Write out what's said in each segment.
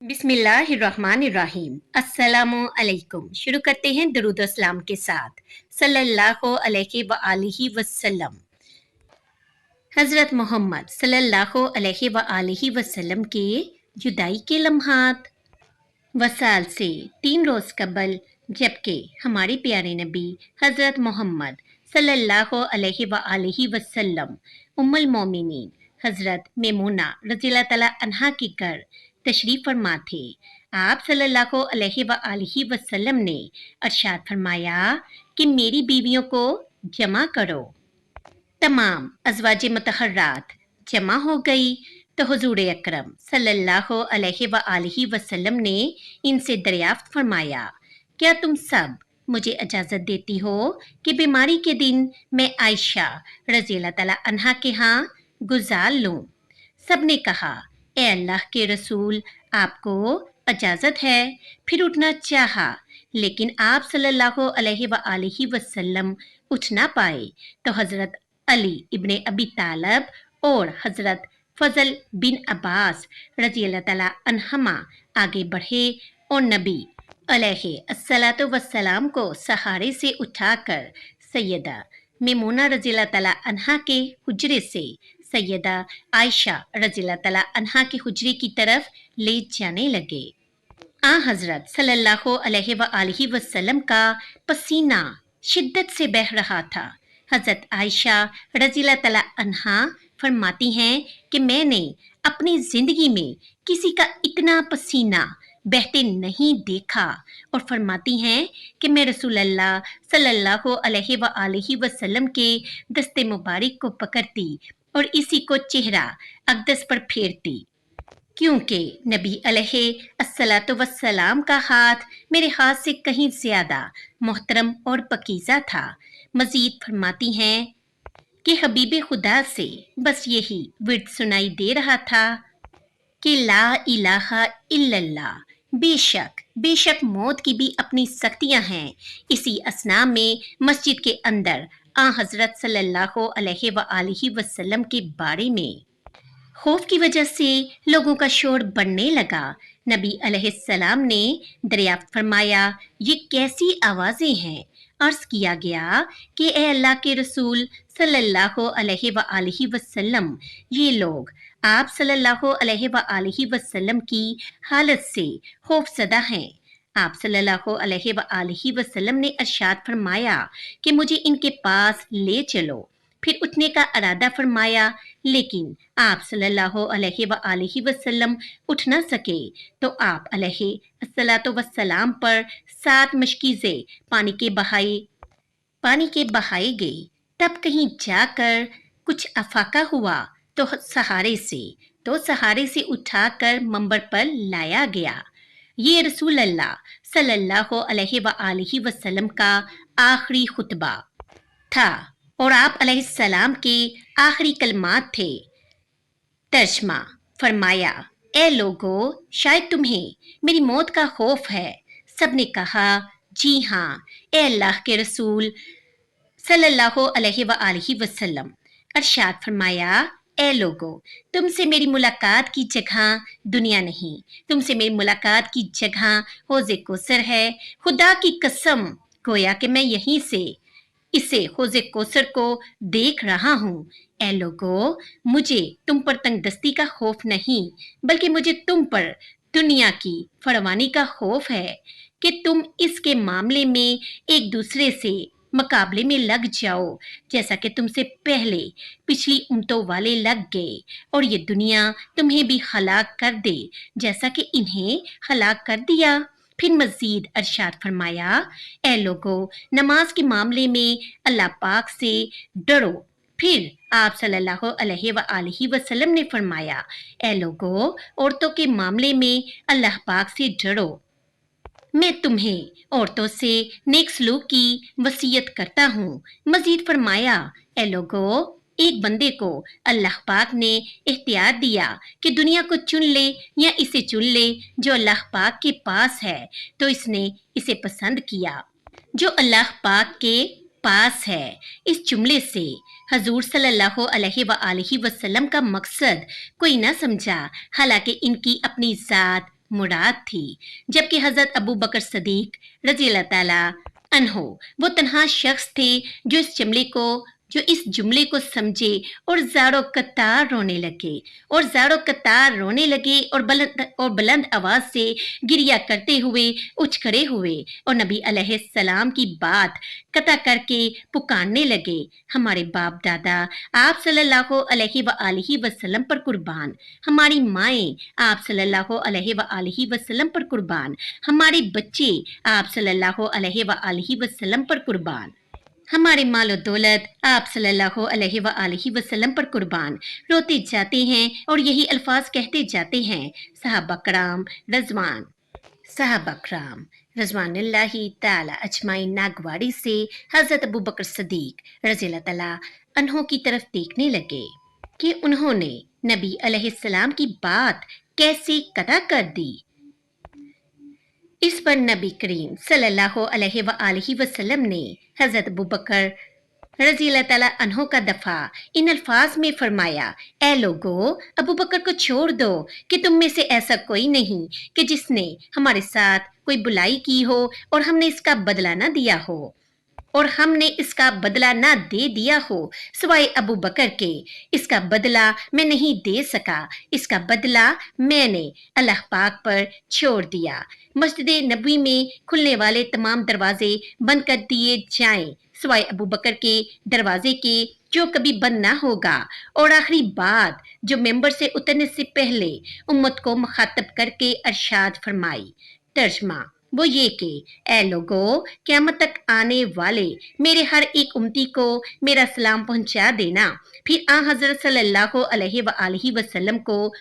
बिस्मिल्लाहिर्रहमानिर्रहीम। अस्सलामु अलैकुम। शुरू करते हैं दरूद सलाम के साथ। सल्लल्लाहु अलैहि व आलिहि वसल्लम। हज़रत मोहम्मद सल्लल्लाहु अलैहि व आलिहि वसल्लम के जुदाई के लम्हात। वसाल से 3 रोज़ कबल जबकि हमारे प्यारे नबी हज़रत मोहम्मद सल्लल्लाहु अलैहि व आलिहि वसल्लम उम्मुल मोमिनीन हज़रत मेमूना रज़ियल्लाहु तआला अन्हा के घर तशरीफ़ फरमा थे। आप सल्लल्लाहु अलैहि व आलिहि वसल्लम ने इरशाद फरमाया कि मेरी बीवियों को जमा करो। तमाम अज़वाज मुतहर्रात जमा हो गई तो हुजूर अकरम सल्लल्लाहु अलैहि व आलिहि वसल्लम ने इनसे दरियाफ्त फरमाया, क्या तुम सब मुझे इजाज़त देती हो कि बीमारी के दिन मैं आयशा रज़ियल्लाहु तआला अन्हा के यहाँ गुजार लूँ? सब ने कहा, ए अल्लाह के रसूल, आपको इजाज़त है। फिर उठना चाहा, लेकिन आप सल्लल्लाहु अलैहि व आलिहि वसल्लम उठ ना पाए तो हज़रत अली इब्ने अबी तालब और हज़रत फजल बिन अब्बास रज़ियल्लाहु तआला अन्हुमा आगे बढ़े और नबी अलैहि अस्सलातु वस्सलाम को सहारे से उठाकर सैयदा मेमूना रज़ियल्लाहु तआला अन्हा के हुजरे से सैयदा आयशा रज़ियल्लाहु तआला अन्हा के हुजरे की तरफ ले जाने लगे। हज़रत सल्लल्लाहु अलैहि व आलिहि वसल्लम का पसीना शिद्दत से बह रहा था। हज़रत आयशा रज़ियल्लाहु तआला अन्हा फरमाती हैं कि मैंने अपनी ज़िंदगी में किसी का इतना पसीना बहते नहीं देखा और फरमाती हैं कि मैं रसूल अल्लाह सल्लल्लाहु अलैहि व आलिहि वसल्लम के दस्ते मुबारक को पकड़ती और इसी को चेहरा अक़दस पर फेरती, क्योंकि नबी अलैहि अस्सलातु वस्सलाम का हाथ मेरे हाथ से कहीं ज़्यादा मोहतरम और पकीज़ा था। मज़ीद फरमाती हैं कि हबीब खुदा से बस यही विर्द सुनाई दे रहा था कि ला इलाहा इल्लल्लाह, बेशक बेशक मौत की भी अपनी सख्तियां हैं। इसी असना में मस्जिद के अंदर हज़रत सल्लल्लाहु अलैहि व आलिहि वसल्लम के बारे में खौफ की वजह से लोगों का शोर बढ़ने लगा। नबी अलैहिस्सलाम ने दरियाफ्त फरमाया, ये कैसी आवाज़ें हैं? अर्ज़ किया गया कि ए अल्लाह के रसूल सल्लल्लाहु अलैहि व आलिहि वसल्लम, ये लोग आप सल्लल्लाहु अलैहि व आलिहि वसल्लम की हालत से खौफज़दा हैं। आप सल्लल्लाहु अलैहि व आलिहि वसल्लम ने इरशाद फरमाया कि मुझे इनके पास ले चलो। फिर उठने का इरादा फरमाया, लेकिन आप सल्लल्लाहु अलैहि व आलिहि वसल्लम उठ न सके तो आप अलैहि अस्सलातु वस्सलाम पर 7 मशकीज़े पानी के बहाए गए। तब कहीं जाकर कुछ अफाका हुआ तो सहारे से उठाकर मंबर पर लाया गया। ये रसूल अल्लाह सल्लल्लाहु अलैहि व आलिहि वसल्लम का आखिरी खुतबा था और आप अलैहिस्सलाम के आखिरी कलमात थे। तर्जमा फरमाया, ए लोगो, शायद तुम्हें मेरी मौत का खौफ है। सब ने कहा, जी हाँ ए अल्लाह के रसूल सल्लल्लाहु अलैहि व आलिहि वसल्लम। इरशाद फरमाया, ए लोगो, तुमसे मेरी मुलाकात की जगह दुनिया नहीं, तुमसे मेरी मुलाकात की जगह हौज़े कौसर है। खुदा की कसम, गोया कि मैं यहीं से इसे हौज़े कौसर को देख रहा हूँ। ए लोगो, मुझे तुम पर तंगदस्ती का खौफ नहीं, बल्कि मुझे तुम पर दुनिया की फरमानी का खौफ है कि तुम इसके मामले में एक दूसरे से मुकाबले में लग जाओ, जैसा कि तुमसे पहले पिछली उम्मतों वाले लग गए और ये दुनिया तुम्हें भी हलाक कर दे, जैसा कि इन्हें हलाक कर दिया। फिर मज़ीद इरशाद फरमाया, ए लोगो, नमाज के मामले में अल्लाह पाक से डरो। फिर आप सल्लल्लाहु अलैहि व आलिहि वसल्लम ने फरमाया, ए लोगो, औरतों के मामले में अल्लाह पाक से डरो। मैं तुम्हें औरतों से नेक सलूक की वसीयत करता हूँ। मज़ीद फरमाया, ए लोगो, एक बंदे को अल्लाह पाक ने इख्तियार दिया कि दुनिया को चुन ले या इसे चुन ले जो अल्लाह पाक के पास है, तो इसने इसे पसंद किया जो अल्लाह पाक के पास है। इस जुमले से हजूर सल्लल्लाहु अलैहि व आलिहि वसल्लम का मकसद कोई ना समझा, हालांकि इनकी अपनी ज़ात मुराद थी, जबकि हजरत अबू बकर सदीक रजी अल्लाह ताला अन्हो वो तन्हा शख्स थे जो इस जुमले को समझे और ज़ारो कतार रोने लगे और बुलंद आवाज से गिरिया करते हुए उठ खड़े हुए और नबी अलैहिस्सलाम की बात कता करके पुकारने लगे, हमारे बाप दादा आप सल्लल्लाहु अलैहि वसल्लम पर कुर्बान, हमारी माएँ आप सल्लल्लाहु अलैहि वसल्लम पर कुर्बान, हमारे बच्चे आप सल्लल्लाहु अलैहि वसल्लम पर कुर्बान, हमारे माल और दौलत आप सल्लल्लाहु अलैहि वसल्लम पर कुर्बान। रोते जाते हैं और यही अल्फाज कहते जाते हैं। सहाबा कराम रज़वानुल्लाहि ताला अजमाइन नागवाड़ी से हजरत अबू बकर सदीक रज़ी अल्लाह ताला अन्हों की तरफ देखने लगे कि उन्होंने नबी अलैहिस्सलाम की बात कैसे कता कर दी। इस पर नबी करीम सल्लल्लाहु अलैहि वसल्लम ने हजरत अबू बकर रज़ी अल्लाह ताला अन्हो का दफा इन अल्फाज में फरमाया, ए लोगो, अबू बकर को छोड़ दो कि तुम में से ऐसा कोई नहीं कि जिसने हमारे साथ कोई बुराई की हो और हमने इसका बदला न दिया हो और हमने इसका बदला ना दे दिया हो सिवाय अबू बकर के। इसका बदला मैं नहीं दे सका, इसका बदला मैंने अल्लाह पाक पर छोड़ दिया। मस्जिद नबी में खुलने वाले तमाम दरवाजे बंद कर दिए जाएं सिवाय अबू बकर के दरवाजे के, जो कभी बंद ना होगा। और आखिरी बात जो मेंबर से उतरने से पहले उम्मत को मुखातब करके अरशाद फरमाई, तर्जमा वो ये कि ए लोगो, क़यामत तक आने वाले मेरे हर एक उम्मती को मेरा सलाम पहुंचा देना। फिर आ हजरत सल्लल्लाहु अलैहि वसल्लम को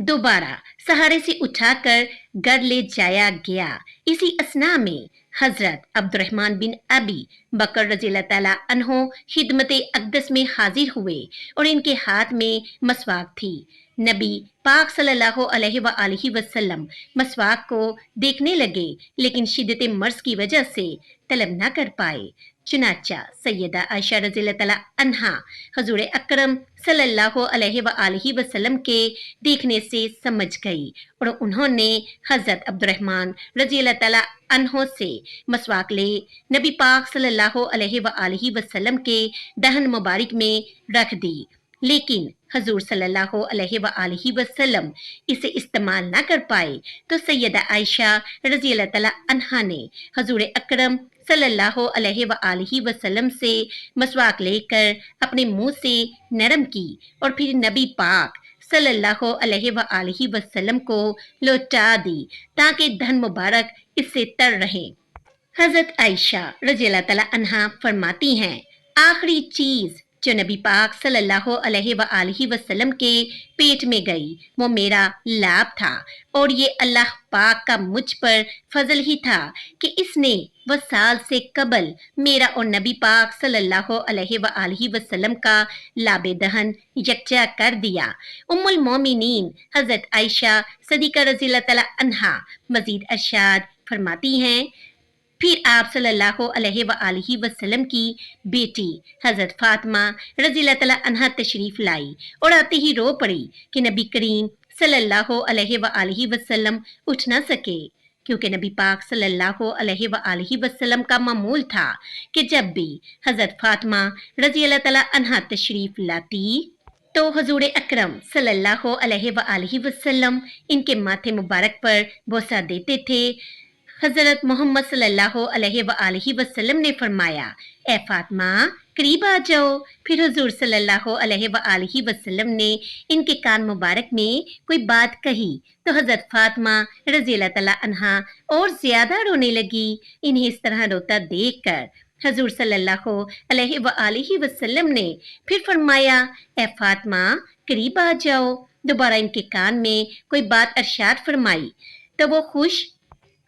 दोबारा सहारे से उठाकर घर ले जाया गया। इसी असना में हजरत अब्दुर्रहमान बिन अबी बकर रज़ी अल्लाह ताला अन्हो खिदमत अक़दस में हाजिर हुए और इनके हाथ में मसवाक थी। नबी पाक सल्लल्लाहु अलैहि वसल्लम मसवाक को देखने लगे, लेकिन शिद्दत मर्ज की वजह से तलब न कर पाए। चुनाचा सैयदा आयशा रज़ी अल्लाह ताला अन्हा हुजूर अकरम सल्लल्लाहु अलैहि वसल्लम के देखने से समझ गई और उन्होंने हजरत अब्दुर्रहमान रज़ी अल्लाह ताला अन्हो से मसवाक ले नबी पाक सल्लल्लाहु अलैहि वसल्लम के दहन मुबारक में रख दी, लेकिन हजूर सल्लल्लाहु अलैहि वसल्लम इसे इस्तेमाल ना कर पाए तो सैयदा आयशा रज़ी अल्लाह ताला अन्हा ने हजूर अकरम सल्लल्लाहु अलैहि वसल्लम से मसवाक लेकर अपने मुंह से नरम की और फिर नबी पाक सल्लल्लाहु अलैहि वसल्लम को लौटा दी ताकि धन मुबारक इससे तर रहे। हजरत आयशा रज़ी अल्लाह ताला अन्हा फरमाती हैं, आखिरी चीज जो नबी पाक सल्लल्लाहु अलैहि वसल्लम के पेट में गई वो मेरा लाभ था और ये अल्लाह पाक का मुझ पर फजल ही था कि इसने वसाल से कबल मेरा और नबी पाक सल्लल्लाहु अलैहि वसल्लम का लाबे दहन यकजा कर दिया। उम्मुल मोमिनीन हजरत आयशा सदीका रज़ी अल्लाह ताला अन्हा मजीद अरशाद फरमाती हैं, फिर आप सल्लल्लाहु अलैहि वसल्लम की बेटी हजरत फातिमा रज़ी अल्लाह ताला अन्हा तशरीफ लाई और आते ही रो पड़ी कि नबी करीम सल्लल्लाहु अलैहि वसल्लम उठ न सके, क्योंकि नबी पाक सल्लल्लाहु अलैहि वसल्लम का मामूल था कि जब भी हजरत फातिमा रज़ी अल्लाह ताला अन्हा तशरीफ लाती तो हुजूर अकरम सल्लल्लाहु अलैहि वसल्लम इनके माथे मुबारक पर बोसा देते थे। हजरत मोहम्मद सल्लल्लाहु अलैहि वसल्लम ने फरमाया, ए फातिमा करीब आ जाओ। फिर हुजूर सल्लल्लाहु अलैहि वसल्लम ने इनके कान मुबारक में कोई बात कही तो हजरत फातिमा रज़ी अल्लाह ताला अन्हा और ज्यादा रोने लगी। इन्हें इस तरह रोता देखकर हजूर सल्लल्लाहु अलैहि वसल्लम ने फिर फरमाया, ए फातिमा करीब आ जाओ। दोबारा इनके कान में कोई बात अरशाद फरमाई तो वो खुश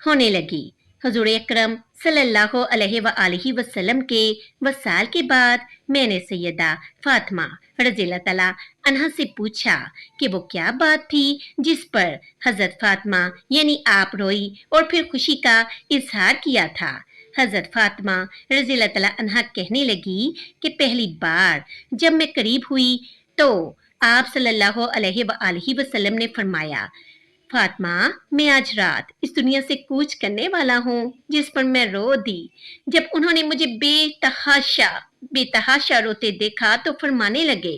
होने लगी। हुजूर अकरम सल्लल्लाहु अलैहि वसल्लम के वसाल के बाद मैंने सैयदा फातिमा रज़ी अल्लाह ताला अन्हा से पूछा कि वो क्या बात थी जिस पर हजरत फातिमा यानी आप रोई और फिर खुशी का इजहार किया था। हजरत फातिमा रज़ी अल्लाह ताला अन्हा कहने लगी कि पहली बार जब मैं करीब हुई तो आप सल्लल्लाहु अलैहि वसल्लम ने फरमाया, फातिमा, मैं आज रात इस दुनिया से कूच करने वाला हूँ, जिस पर मैं रो दी। जब उन्होंने मुझे बेतहाशा रोते देखा तो फरमाने लगे,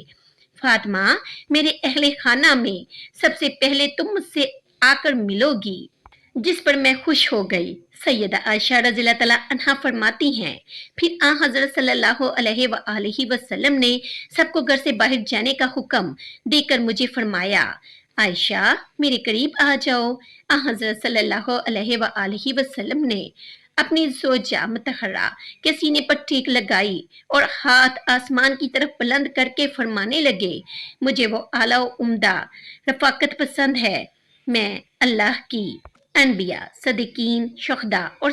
फातिमा, मेरे अहले खाना में सबसे पहले तुम मुझसे आकर मिलोगी, जिस पर मैं खुश हो गई। सैयदा आयशा रज़ियल्लाहु तआला अन्हा फरमाती हैं, फिर हज़रत सल्लल्लाहु अलैहि वसल्लम ने सबको घर से बाहर जाने का हुक्म देकर मुझे फरमाया, आयशा, मेरे करीब आ जाओ। हज़रत सल्लल्लाहु अलैहि वसल्लम ने अपनी ज़ोजा मतहरा के सीने पर टीक लगाई और हाथ आसमान की तरफ बुलंद करके फरमाने लगे, मुझे वो आला उम्दा रफाकत पसंद है। मैं अल्लाह की अनबिया, सदीकीन, शुहदा और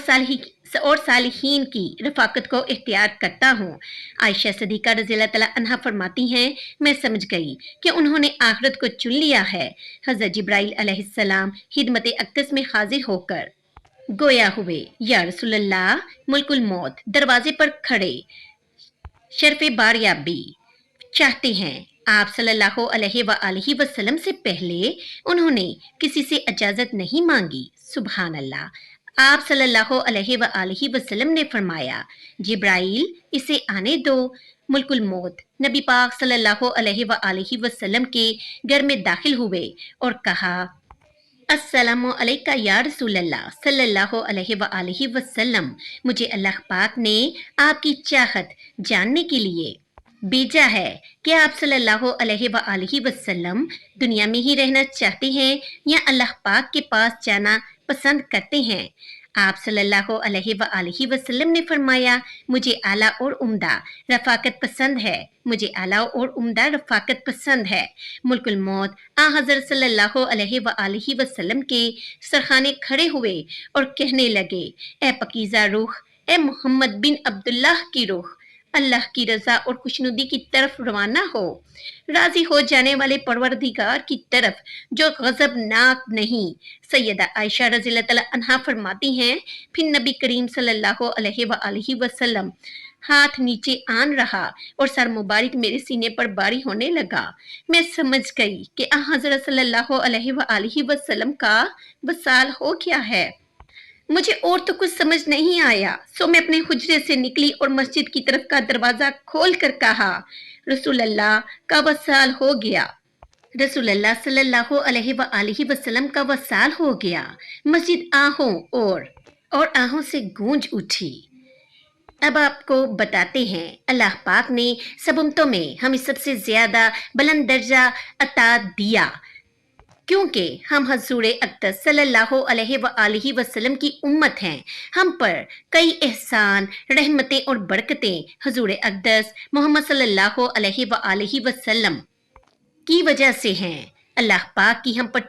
सालिहीन की रफाकत को इख्तियार करता हूँ। आयशा सदीका रज़ियल्लाहु तआला अन्हा फरमाती हैं, मैं समझ गई कि उन्होंने आखिरत को चुन लिया है। हज़रत जिब्राइल अलैहिस्सलाम खिदमत अक़दस में हाजिर होकर गोया हुए, या रसूलल्लाह, मुल्कुल मौत दरवाजे पर खड़े शर्फ़े बारियाबी चाहते हैं। आप सल्लल्लाहु अलैहि वसल्लम से पहले उन्होंने किसी से इजाज़त नहीं मांगी। सुभान अल्लाह। आप सल्लल्लाहु अलैहि वसल्लम ने फरमाया, जिब्राइल, इसे आने दो। मुल्कुल मौत नबी पाक सल्लल्लाहु अलैहि वसल्लम के घर में दाखिल हुए और कहा, अस्सलामु अलैका या रसूलल्लाह सल्लल्लाहु अलैहि वसल्लम, मुझे अल्लाह पाक ने आपकी चाहत जानने के लिए भेजा है कि आप सल्लल्लाहु अलैहि वसल्लम दुनिया में ही रहना चाहते हैं या अल्लाह पाक के पास जाना पसंद करते हैं। आप सल्लल्लाहु अलैहि वसल्लम ने फरमाया, मुझे आला और उम्दा रफाकत पसंद है, मुझे आला और उम्दा रफाकत पसंद है। मुल्कुल मौत हज़रत सल्लल्लाहु अलैहि वसल्लम के सरखाने खड़े हुए और कहने लगे, ए पकीज़ा रूह, ए मोहम्मद बिन अब्दुल्लाह की रूह, अल्लाह की रज़ा और खुशनुदी की तरफ रवाना हो, राजी हो जाने वाले परवरदिगार की तरफ जो गज़बनाक नहीं। सैयदा आयशा रज़ियल्लाहु तआला अन्हा फरमाती हैं, फिर नबी करीम सल्लल्लाहु अलैहि वसल्लम हाथ नीचे आन रहा और सर मुबारक मेरे सीने पर बारी होने लगा। मैं समझ गई कि हज़रत सल्लल्लाहु अलैहि वसल्लम का वसाल हो गया है। मुझे और तो कुछ समझ नहीं आया, सो मैं अपने हुजरे से निकली और मस्जिद की तरफ का दरवाजा खोल कर कहा, रसूल अल्लाह का वसाल हो गया। रसूलुल्लाह सल्लल्लाहु अलैहि वसल्लम का वसाल हो गया। मस्जिद आहों और आहों से गूंज उठी। अब आपको बताते हैं, अल्लाह पाक ने सब उम्मतों में हमें सबसे ज्यादा बुलंद दर्जा अता दिया, क्योंकि हम हज़ूर अक़दस सल्लल्लाहु अलैहि वसल्लम की उम्मत हैं। हम पर कई एहसान, रहमतें और बरकतें हज़ूर अक़दस मोहम्मद सल्लल्लाहु अलैहि वसल्लम की वजह से हैं। अल्लाह पाक की हम पर